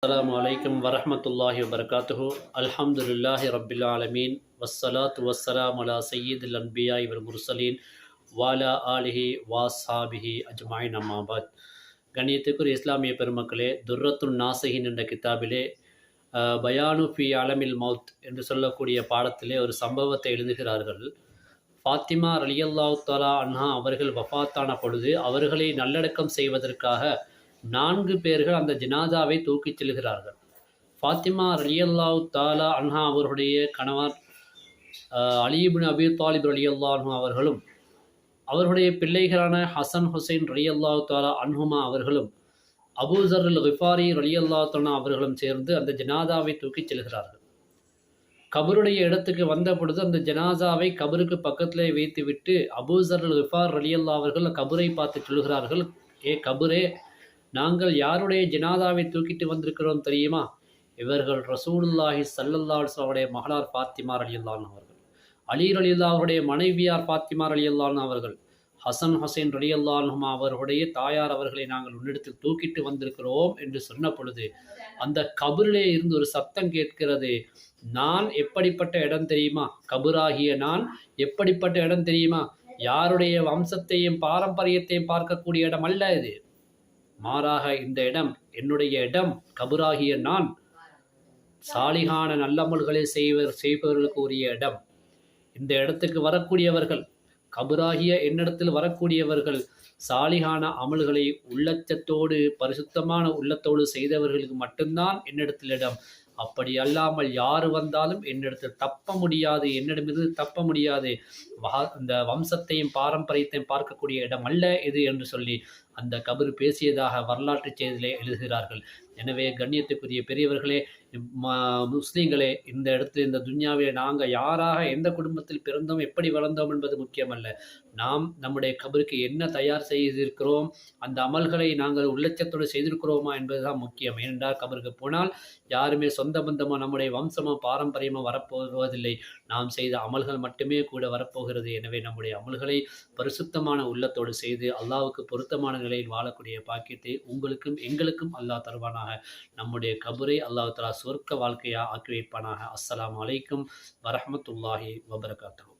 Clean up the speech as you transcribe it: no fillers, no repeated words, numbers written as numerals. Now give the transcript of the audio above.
அஸ்ஸலாமு அலைக்கும் வரஹ்மத்துல்லாஹி வபரகாத்துஹு. அல்ஹம்துலில்லாஹி ரப்பில் ஆலமீன். வஸ்ஸலாத்து வஸ்ஸலாமு அலா சய்யிதில் அன்பியாஇ வல் முர்சலீன் வஅலா ஆலிஹி வஅஸ்ஹாபிஹி அஜ்மஈன். அம்மா பஅத். கண்ணியத்துக்குரிய இஸ்லாமிய பெருமக்களே, துர்ரத்துன் நாசிஹின் என்ற கிதாபிலே பயானு ஃபி அலமில் மௌத் என்று சொல்லக்கூடிய பாடத்திலே ஒரு சம்பவத்தை எழுதுகிறார்கள். ஃபாத்திமா ரலியல்லாஹு தஆலா அன்ஹா அவர்கள் வஃபாத்தான பொழுது அவர்களை நல்லடக்கம் செய்வதற்காக 4 பேர்கள் அந்த ஜனாதாவை தூக்கிச் செல்கிறார்கள். ஃபாத்திமா ரலியல்லாஹு தஆலா அன்ஹா அவர்களுடைய கணவர் அலி இப்னு அபி தாலிப் ரலியல்லாஹு அன்ஹு அவர்களும் அவர்களுடைய பிள்ளைகளான ஹசன் ஹுசைன் ரலியல்லாஹு தஆலா அன்ஹுமா அவர்களும் அபூ ஸர் அல் கிஃபாரி ரலியல்லாஹு தஆலா அவர்களும் சேர்ந்து அந்த ஜனாதாவை தூக்கிச் செல்கிறார்கள். கபருடைய இடத்துக்கு வந்த பொழுது அந்த ஜனாசாவை கபருக்கு பக்கத்திலே வைத்துவிட்டு அபூ ஸர் அல் கிஃபார் ரலியல்லாஹு அவர்கள் கபரை பார்த்து சொல்கிறார்கள், ஏ கபரே, நாங்கள் யாருடைய ஜனாதாவை தூக்கிட்டு வந்திருக்கிறோம் தெரியுமா? இவர்கள் ரசூலுல்லாஹி ஸல்லல்லாஹு அலைஹி வஸல்லம் அவருடைய மகளார் ஃபாத்திமா ரலியல்லாஹு அன்ஹா அவர்கள், அலி ரலியல்லாஹு அவருடைய மனைவியார் ஃபாத்திமா ரலியல்லாஹு அன்ஹா அவர்கள், ஹசன் ஹுசைன் ரலியல்லாஹு அன்ஹுமா அவர்களுடைய தாயார் அவர்களை நாங்கள் உன்னிடத்தில் தூக்கிட்டு வந்திருக்கிறோம் என்று சொன்ன பொழுது அந்த கபரிலே இருந்து ஒரு சத்தம் கேட்கிறது. நான் எப்படிப்பட்ட இடம் தெரியுமா? கபராகிய நான் எப்படிப்பட்ட இடம் தெரியுமா? யாருடைய வம்சத்தையும் பாரம்பரியத்தையும் பார்க்கக்கூடிய இடம் அல்ல இது. மாறாக இந்த இடம் என்னுடைய இடம். கபராகிய நான் சாலிகான நல்லமல்களை செய்பவர்களுக்கு உரிய இடம். இந்த இடத்துக்கு வரக்கூடியவர்கள், கபராகிய என்னிடத்தில் வரக்கூடியவர்கள் சாலிகான அமல்களை உள்ளச்சத்தோடு பரிசுத்தமான உள்ளத்தோடு செய்தவர்களுக்கு மட்டும்தான் என்னிடத்தில் இடம். அப்படி அல்லாமல் யார் வந்தாலும் என்னிடத்தில் தப்ப முடியாது, என்னிடமிருந்து தப்ப முடியாது. இந்த வம்சத்தையும் பாரம்பரியத்தையும் பார்க்கக்கூடிய இடம் அல்ல இது என்று சொல்லி அந்த கபர் பேசியதாக வரலாற்று செய்தியிலே எழுதுகிறார்கள். எனவே கண்ணியத்துக்குரிய பெரியவர்களே, முஸ்லீம்களே, இந்த இடத்தில் இந்த துன்யாவிலே நாங்கள் யாராக எந்த குடும்பத்தில் பிறந்தோம், எப்படி வளர்ந்தோம் என்பது முக்கியமல்ல. நாம் நம்முடைய கபருக்கு என்ன தயார் செய்திருக்கிறோம், அந்த அமல்களை நாங்கள் உள்ளச்சத்தோடு செய்திருக்கிறோமா என்பதுதான் முக்கியம். ஏனென்றால் கபருக்கு போனால் யாருமே சொந்த பந்தமோ நம்முடைய வம்சமோ பாரம்பரியமோ வரப்போவதில்லை. நாம் செய்த அமல்கள் மட்டுமே கூட வரப்போகிறது. எனவே நம்முடைய அமல்களை பரிசுத்தமான உள்ளத்தோடு செய்து அல்லாஹ்வுக்கு பொருத்தமான நிலையில் வாழக்கூடிய பாக்கியத்தை உங்களுக்கும் எங்களுக்கும் அல்லாஹ் தருவானாக. நம்முடைய கபரை அல்லாஹ் தஆலா சொர்க்க வாழ்க்கையாக ஆக்கி வைப்பானாக. அஸ்ஸலாமு அலைக்கும் வரஹ்மத்துல்லாஹி வபரகாத்துஹு.